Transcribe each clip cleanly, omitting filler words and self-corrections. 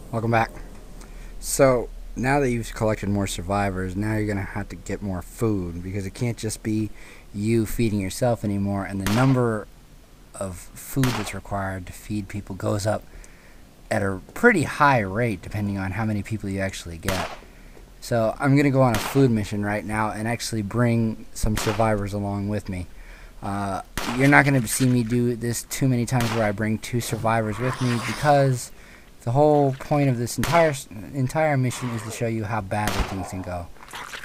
Welcome back. So, now that you've collected more survivors, now you're going to have to get more food because it can't just be you feeding yourself anymore, and the number of food that's required to feed people goes up at a pretty high rate depending on how many people you actually get. So, I'm going to go on a food mission right now and actually bring some survivors along with me. Uh, you're not going to see me do this too many times where I bring two survivors with me because the whole point of this entire mission is to show you how badly things can go.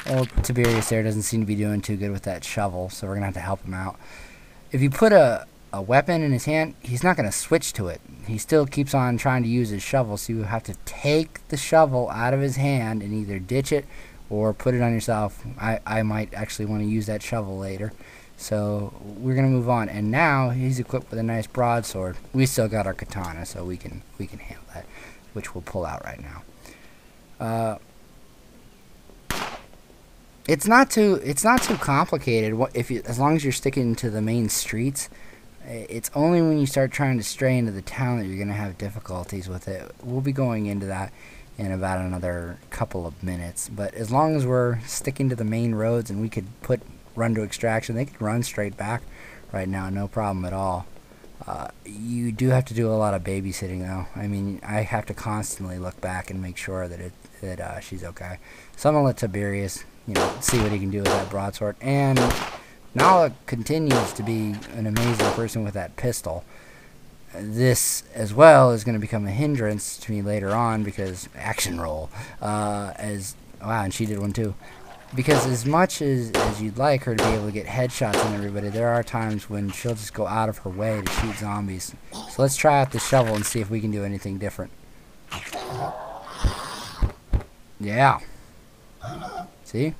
Well, Tiberius there doesn't seem to be doing too good with that shovel, so we're going to have to help him out. If you put a weapon in his hand, he's not going to switch to it. He still keeps on trying to use his shovel, so you have to take the shovel out of his hand and either ditch it or put it on yourself. I might actually want to use that shovel later. So we're gonna move on, and now he's equipped with a nice broadsword. We still got our katana, so we can handle that, which we'll pull out right now. It's not too complicated. As long as you're sticking to the main streets. It's only when you start trying to stray into the town that you're gonna have difficulties with it. We'll be going into that in about another couple of minutes. But as long as we're sticking to the main roads and we could run to extraction, they can run straight back right now, no problem at all. You do have to do a lot of babysitting though. I mean, I have to constantly look back and make sure that she's okay. So I'm gonna let Tiberius, see what he can do with that broadsword. And Nala continues to be an amazing person with that pistol. This as well is going to become a hindrance to me later on because action roll. Wow, and she did one too. Because as much as you'd like her to be able to get headshots on everybody, there are times when she'll just go out of her way to shoot zombies. So let's try out the shovel and see if we can do anything different. Yeah. See?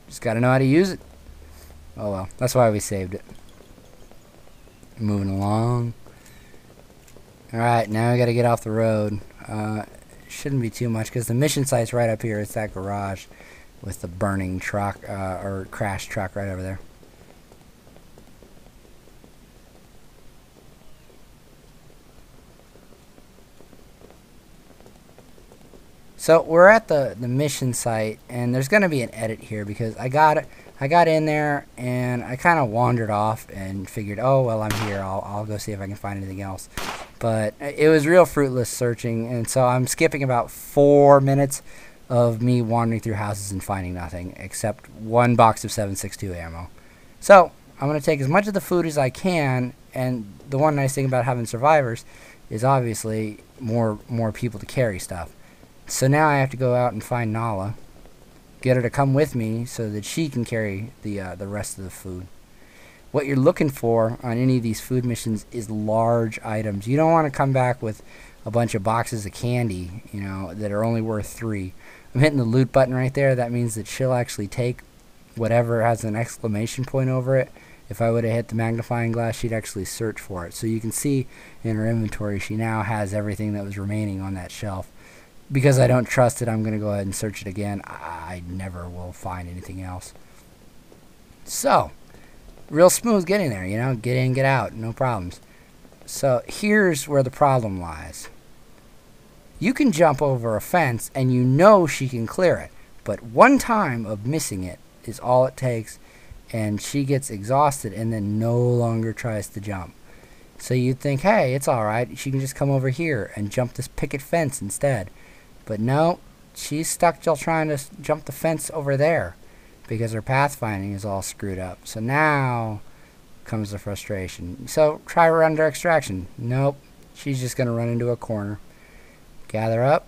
Just gotta know how to use it. Oh well, that's why we saved it. Moving along. Alright, now we gotta get off the road. Shouldn't be too much because the mission site's right up here. It's that garage with the burning truck, or crash truck right over there. So we're at the mission site, and there's going to be an edit here because I got in there and I kind of wandered off and figured, oh well, I'm here. I'll go see if I can find anything else. But it was real fruitless searching, and so I'm skipping about 4 minutes of me wandering through houses and finding nothing except one box of 7.62 ammo. So I'm going to take as much of the food as I can, and the one nice thing about having survivors is obviously more people to carry stuff. So now I have to go out and find Nala, get her to come with me so that she can carry the rest of the food. What you're looking for on any of these food missions is large items. You don't want to come back with a bunch of boxes of candy, that are only worth 3. I'm hitting the loot button right there. That means that she'll actually take whatever has an exclamation point over it. If I would have hit the magnifying glass, she'd actually search for it. So you can see in her inventory, she now has everything that was remaining on that shelf. Because I don't trust it, I'm going to go ahead and search it again. I never will find anything else. So, real smooth getting there, get in, get out, no problems. So here's where the problem lies. You can jump over a fence and she can clear it, but one time of missing it is all it takes, and she gets exhausted and then no longer tries to jump. So you'd think, hey, it's alright, she can just come over here and jump this picket fence instead. But no, she's stuck still trying to jump the fence over there because her pathfinding is all screwed up. So now comes the frustration. So try run to extraction. Nope, she's just going to run into a corner. Gather up.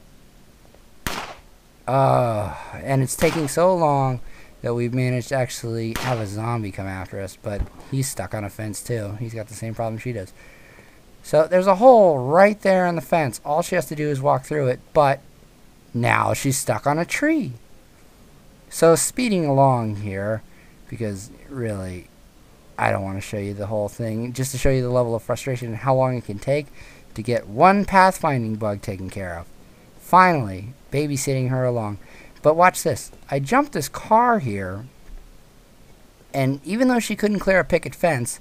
And it's taking so long that we've managed to actually have a zombie come after us, but he's stuck on a fence too. He's got the same problem she does. So there's a hole right there in the fence. All she has to do is walk through it, but now she's stuck on a tree. So speeding along here, because really I don't want to show you the whole thing, just to show you the level of frustration and how long it can take to get one pathfinding bug taken care of. Finally, babysitting her along. But watch this. I jumped this car here, and even though she couldn't clear a picket fence,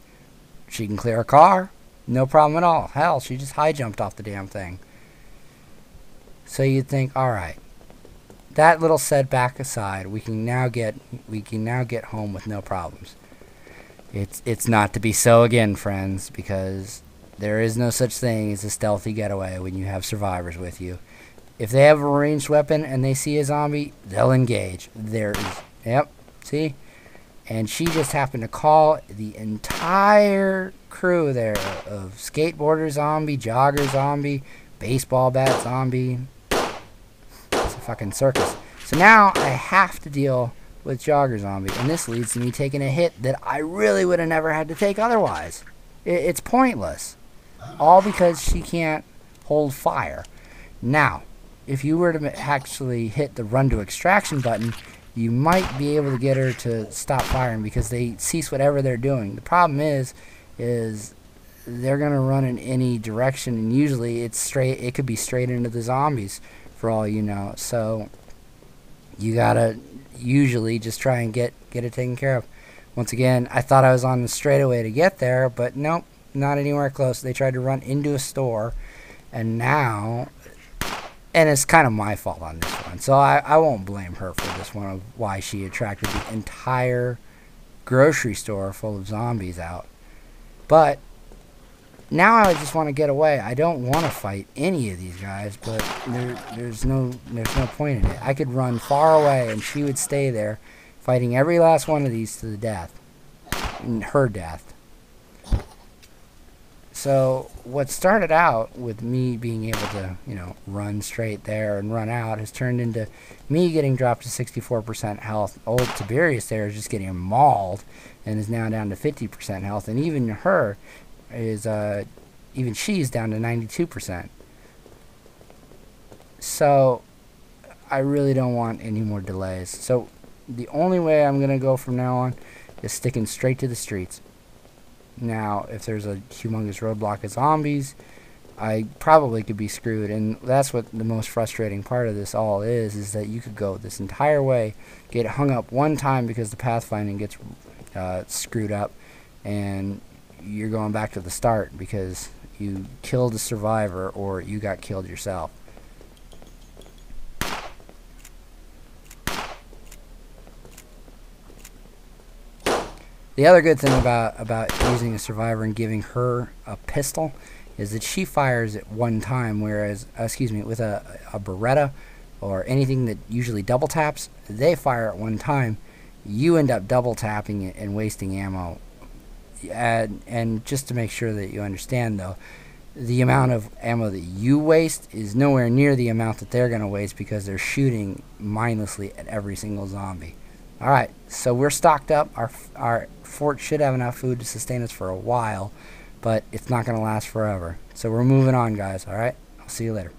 she can clear a car. No problem at all. Hell, she just high jumped off the damn thing. So you'd think, all right, that little setback aside, we can now get home with no problems. It's not to be so again, friends, because there is no such thing as a stealthy getaway when you have survivors with you. If they have a ranged weapon and they see a zombie, they'll engage. There is, yep, see? And she just happened to call the entire crew there of skateboarder zombie, jogger zombie, baseball bat zombie. It's a fucking circus. So now I have to deal with jogger zombie, and this leads to me taking a hit that I really would have never had to take otherwise. It's pointless. All because she can't hold fire. Now, if you were to actually hit the run to extraction button, you might be able to get her to stop firing because they cease whatever they're doing. The problem is they're going to run in any direction, and usually it's straight. It could be straight into the zombies for all you know. So you gotta usually just try and get it taken care of. Once again, I thought I was on the straightaway to get there, but nope, not anywhere close. They tried to run into a store, and now, and it's kind of my fault on this one, so I won't blame her for this one of why she attracted the entire grocery store full of zombies out. But now I just want to get away. I don't want to fight any of these guys, but there's no point in it. I could run far away, and she would stay there, fighting every last one of these to the death, her death. So what started out with me being able to, run straight there and run out has turned into me getting dropped to 64% health. Old Tiberius there is just getting mauled and is now down to 50% health, and even her is even she's down to 92%. So I really don't want any more delays. So the only way I'm gonna go from now on is sticking straight to the streets. Now, if there's a humongous roadblock of zombies, I probably could be screwed, and that's what the most frustrating part of this all is that you could go this entire way, get hung up one time because the pathfinding gets screwed up, and you're going back to the start because you killed a survivor or you got killed yourself. The other good thing about using a survivor and giving her a pistol is that she fires at one time, whereas, with a Beretta or anything that usually double taps, they fire at one time. You end up double tapping it and wasting ammo. And just to make sure that you understand, though, the amount of ammo that you waste is nowhere near the amount that they're going to waste because they're shooting mindlessly at every single zombie. Alright, so we're stocked up. Our fort should have enough food to sustain us for a while, but it's not going to last forever. So we're moving on, guys, alright? I'll see you later.